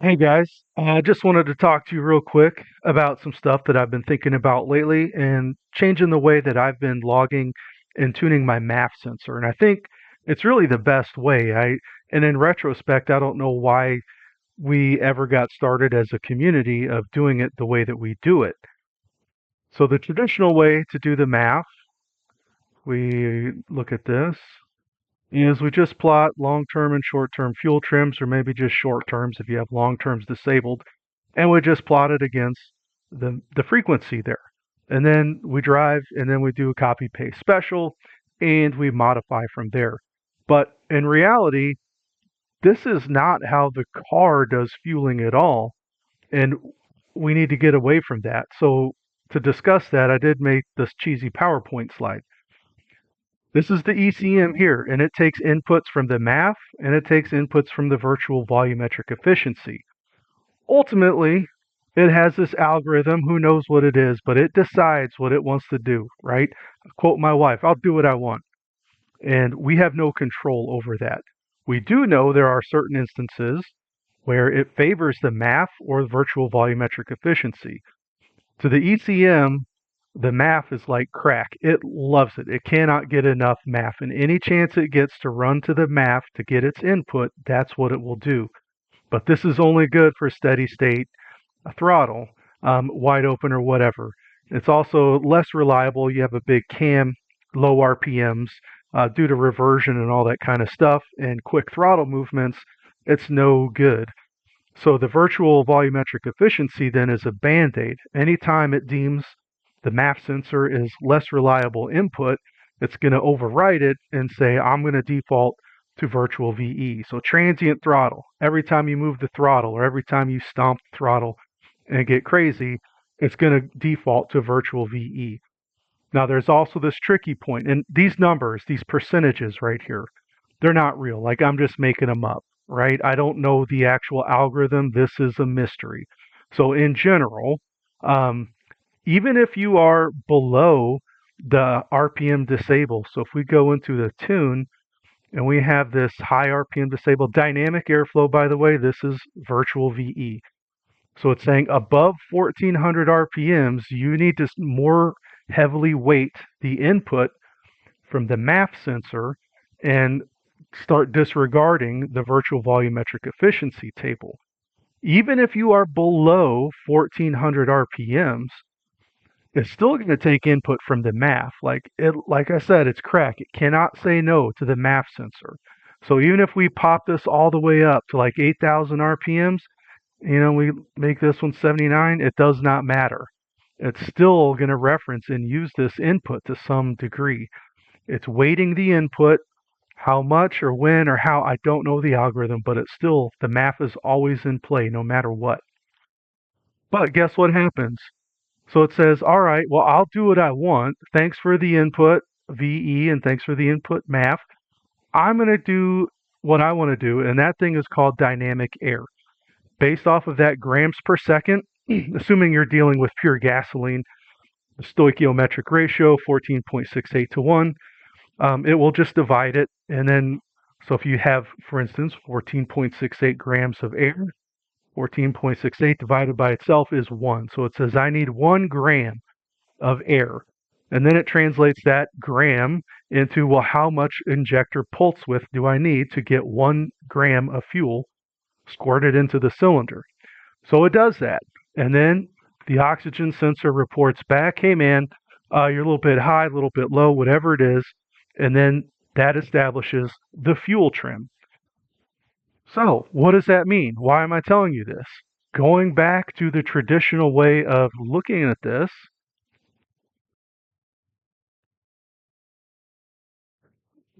Hey guys, I just wanted to talk to you real quick about some stuff that I've been thinking about lately and changing the way that I've been logging and tuning my MAF sensor. And I think it's really the best way. And in retrospect, I don't know why we ever got started as a community of doing it the way that we do it. So the traditional way to do the MAF, we look at this, is we just plot long-term and short-term fuel trims, or maybe just short terms if you have long terms disabled, and we just plot it against the frequency there. And then we drive, and then we do a copy paste special, and we modify from there. But in reality, this is not how the car does fueling at all, and we need to get away from that. So to discuss that, I did make this cheesy PowerPoint slide. This is the ECM here, and it takes inputs from the MAF and it takes inputs from the virtual volumetric efficiency. Ultimately, it has this algorithm, who knows what it is, but it decides what it wants to do, right? Quote my wife, I'll do what I want. And we have no control over that. We do know there are certain instances where it favors the MAF or the virtual volumetric efficiency. To the ECM, the MAF is like crack. It loves it. It cannot get enough MAF. And any chance it gets to run to the MAF to get its input, that's what it will do. But this is only good for steady state throttle, wide open or whatever. It's also less reliable. You have a big cam, low RPMs, due to reversion and all that kind of stuff, and quick throttle movements, it's no good. So the virtual volumetric efficiency then is a band-aid. Anytime it deems the MAF sensor is less reliable input, it's going to override it and say, I'm going to default to virtual VE. So transient throttle. Every time you move the throttle or every time you stomp the throttle and get crazy, it's going to default to virtual VE. Now there's also this tricky point, and these numbers, these percentages right here, they're not real. Like I'm just making them up, right? I don't know the actual algorithm. This is a mystery. So in general, even if you are below the RPM disable, so if we go into the tune and we have this high RPM disable, dynamic airflow, by the way, this is virtual VE. So it's saying above 1400 RPMs, you need to more heavily weight the input from the MAF sensor and start disregarding the virtual volumetric efficiency table. Even if you are below 1400 RPMs, it's still going to take input from the MAF. Like I said, it's crack. It cannot say no to the MAF sensor. So even if we pop this all the way up to like 8,000 RPMs, we make this one 79, it does not matter. It's still going to reference and use this input to some degree. It's weighting the input, how much or when or how, I don't know the algorithm, but it's still, the MAF is always in play no matter what. But guess what happens? So it says, all right, well, I'll do what I want. Thanks for the input, VE, and thanks for the input, MAF. I'm going to do what I want to do, and that thing is called dynamic air. Based off of that grams per second, assuming you're dealing with pure gasoline, the stoichiometric ratio, 14.68 to 1, it will just divide it. And then, so if you have, for instance, 14.68 grams of air, 14.68 divided by itself is 1. So it says I need 1 gram of air. And then it translates that gram into, well, how much injector pulse width do I need to get 1 gram of fuel squirted into the cylinder? So it does that. And then the oxygen sensor reports back, hey man, you're a little bit high, a little bit low, whatever it is. And then that establishes the fuel trim. So, what does that mean? Why am I telling you this? Going back to the traditional way of looking at this,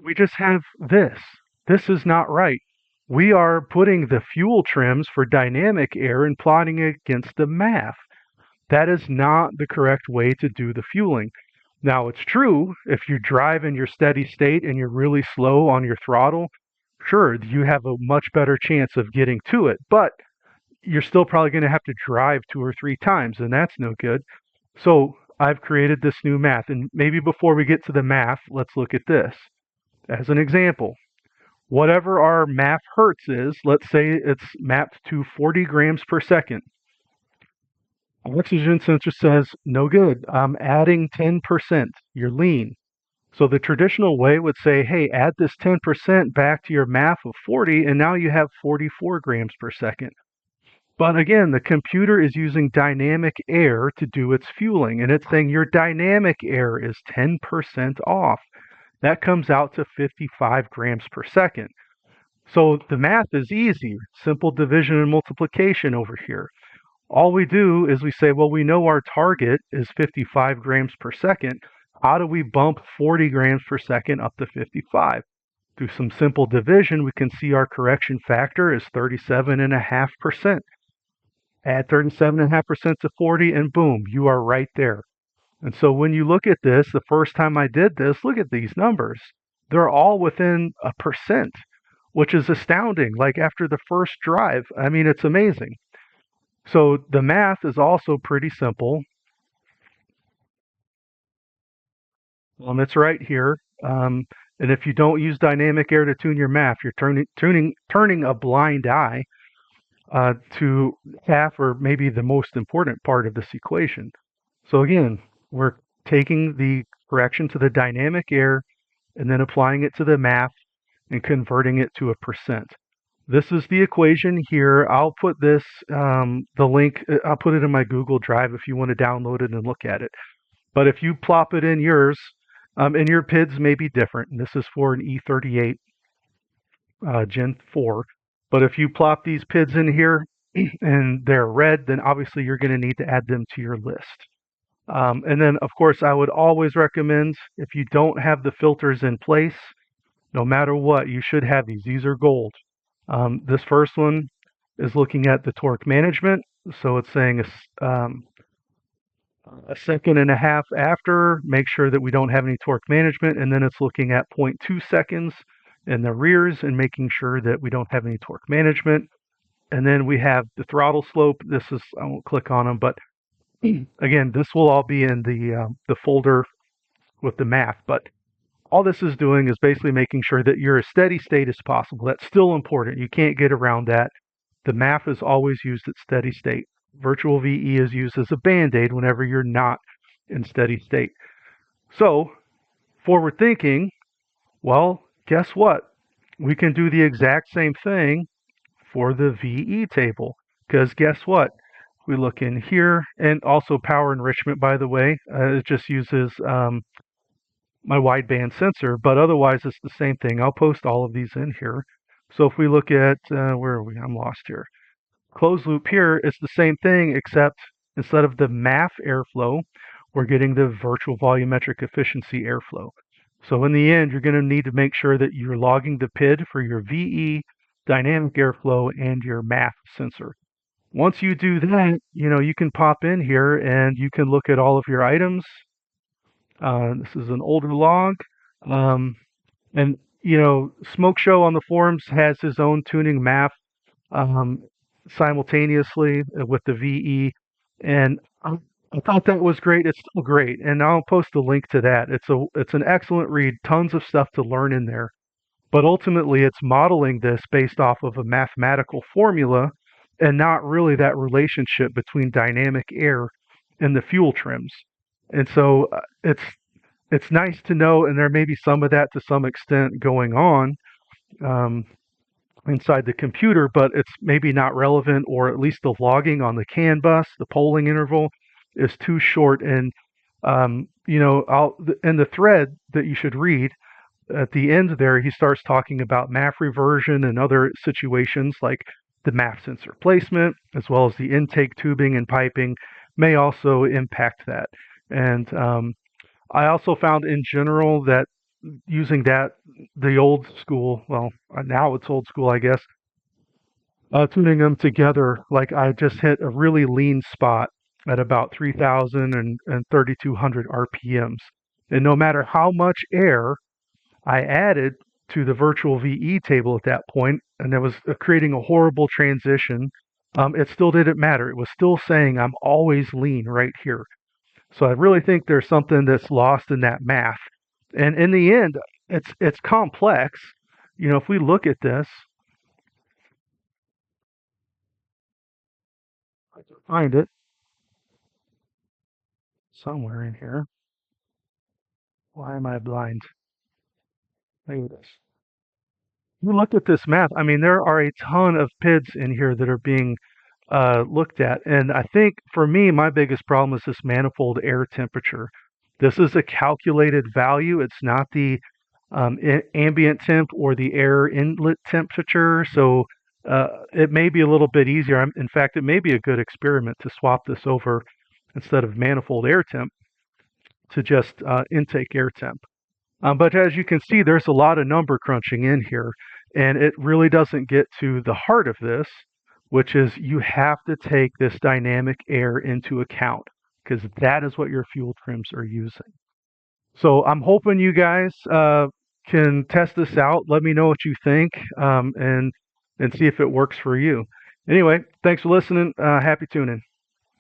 we just have this. This is not right. We are putting the fuel trims for dynamic air and plotting it against the MAF. That is not the correct way to do the fueling. Now, it's true, if you drive in your steady state and you're really slow on your throttle, sure, you have a much better chance of getting to it, but you're still probably going to have to drive 2 or 3 times, and that's no good. So I've created this new math, and maybe before we get to the math, let's look at this. As an example, Whatever our MAF hertz is, let's say it's mapped to 40 grams per second. Oxygen sensor says, no good, I'm adding 10%, you're lean. So the traditional way would say, hey, add this 10% back to your MAF of 40, and now you have 44 grams per second. But again, the computer is using dynamic air to do its fueling, and it's saying your dynamic air is 10% off. That comes out to 55 grams per second. So the math is easy, simple division and multiplication over here. All we do is we say, well, we know our target is 55 grams per second. How do we bump 40 grams per second up to 55? Through some simple division, we can see our correction factor is 37.5%. Add 37.5% to 40, and boom, you are right there. And so when you look at this, the first time I did this, look at these numbers. They're all within a percent, which is astounding. Like after the first drive, I mean, it's amazing. So the math is also pretty simple. It's right here. And if you don't use dynamic air to tune your MAF, you're turning a blind eye to half or maybe the most important part of this equation. So again, we're taking the correction to the dynamic air and then applying it to the MAF and converting it to a percent. This is the equation here. I'll put this, the link, I'll put it in my Google Drive if you want to download it and look at it. But if you plop it in yours, and your PIDs may be different, and this is for an E38 Gen 4, but if you plop these PIDs in here and they're red, then obviously you're going to need to add them to your list. And then, of course, I would always recommend, if you don't have the filters in place, no matter what, you should have these. These are gold. This first one is looking at the torque management. So it's saying a second and a half after, make sure that we don't have any torque management. And then it's looking at 0.2 seconds in the rears and making sure that we don't have any torque management. And then we have the throttle slope. This is, I won't click on them, but again, this will all be in the folder with the math. But all this is doing is basically making sure that you're as steady state as possible. That's still important. You can't get around that. The MAF is always used at steady state. Virtual VE is used as a band-aid whenever you're not in steady state. So, forward thinking, well, guess what? We can do the exact same thing for the VE table. Because guess what? We look in here, and also power enrichment, by the way. It just uses my wideband sensor, but otherwise it's the same thing. I'll post all of these in here. So if we look at, where are we? I'm lost here. Closed loop here, it's the same thing, except instead of the MAF airflow, we're getting the virtual volumetric efficiency airflow. So in the end, you're going to need to make sure that you're logging the PID for your VE, dynamic airflow, and your MAF sensor. Once you do that, you can pop in here and you can look at all of your items. This is an older log. And, Smoke Show on the forums has his own tuning MAF simultaneously with the VE. And I thought that was great. It's still great. And I'll post a link to that. It's an excellent read. Tons of stuff to learn in there. But ultimately, it's modeling this based off of a mathematical formula and not really that relationship between dynamic air and the fuel trims. And so it's nice to know, and there may be some of that to some extent going on inside the computer, but it's maybe not relevant, or at least the logging on the CAN bus, the polling interval, is too short. And in the thread that you should read, at the end there, he starts talking about MAF reversion and other situations like the MAF sensor placement, as well as the intake tubing and piping may also impact that. And I also found in general that using the old school, well, now it's old school, I guess, tuning them together, like I just hit a really lean spot at about 3,000 and 3,200 RPMs. And no matter how much air I added to the virtual VE table at that point, and it was creating a horrible transition, it still didn't matter. It was still saying I'm always lean right here. So I really think there's something that's lost in that math. And in the end, it's complex, if we look at this, I can find it somewhere in here. Why am I blind? Look at this. You look at this map. I mean, there are a ton of PIDs in here that are being looked at. And I think for me, my biggest problem is this manifold air temperature. This is a calculated value. It's not the ambient temp or the air inlet temperature. So it may be a little bit easier. In fact, it may be a good experiment to swap this over instead of manifold air temp to just intake air temp. But as you can see, there's a lot of number crunching in here, and it really doesn't get to the heart of this, which is you have to take this dynamic air into account because that is what your fuel trims are using. So I'm hoping you guys can test this out. Let me know what you think, and see if it works for you. Anyway, thanks for listening. Happy tuning.